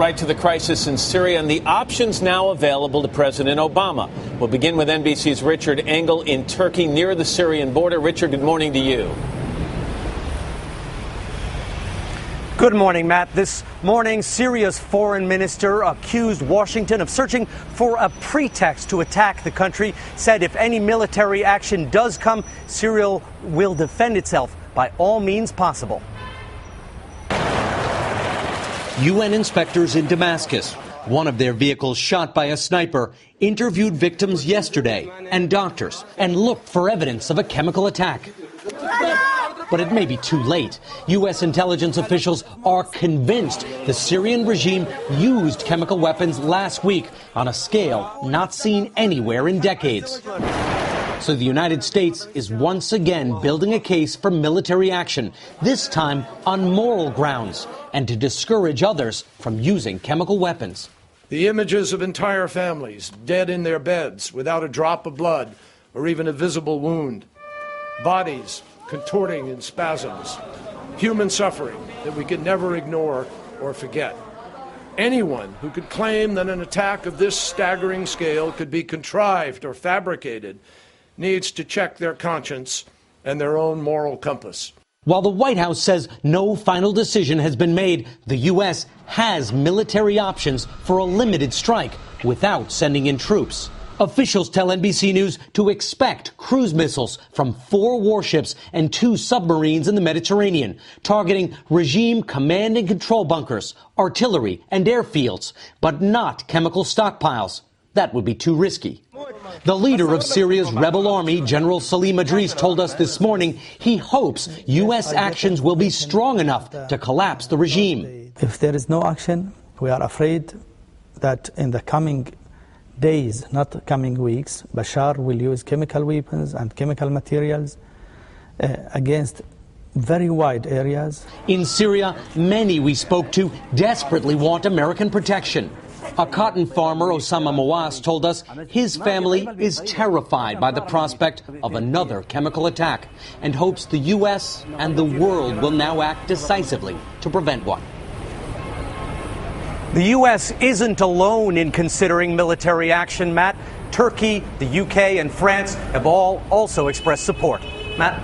Right to the crisis in Syria and the options now available to President Obama. We'll begin with NBC's Richard Engel in Turkey near the Syrian border. Richard, good morning to you. Good morning, Matt. This morning, Syria's foreign minister accused Washington of searching for a pretext to attack the country, said if any military action does come, Syria will defend itself by all means possible. UN inspectors in Damascus, one of their vehicles shot by a sniper, interviewed victims yesterday and doctors and looked for evidence of a chemical attack. But it may be too late. U.S. intelligence officials are convinced the Syrian regime used chemical weapons last week on a scale not seen anywhere in decades. So the United States is once again building a case for military action, this time on moral grounds, and to discourage others from using chemical weapons. The images of entire families dead in their beds without a drop of blood or even a visible wound, bodies contorting in spasms, human suffering that we could never ignore or forget. Anyone who could claim that an attack of this staggering scale could be contrived or fabricated needs to check their conscience and their own moral compass. While the White House says no final decision has been made, the U.S. has military options for a limited strike without sending in troops. Officials tell NBC News to expect cruise missiles from 4 warships and 2 submarines in the Mediterranean, targeting regime command and control bunkers, artillery and airfields, but not chemical stockpiles. That would be too risky. The leader of Syria's rebel army, General Salim Idris, told us this morning he hopes U.S. actions will be strong enough to collapse the regime. If there is no action, we are afraid that in the coming days, not coming weeks, Bashar will use chemical weapons and chemical materials against very wide areas. In Syria, many we spoke to desperately want American protection. A cotton farmer, Osama Mawas, told us his family is terrified by the prospect of another chemical attack and hopes the U.S. and the world will now act decisively to prevent one. The U.S. isn't alone in considering military action, Matt. Turkey, the U.K. and France have all also expressed support. Matt?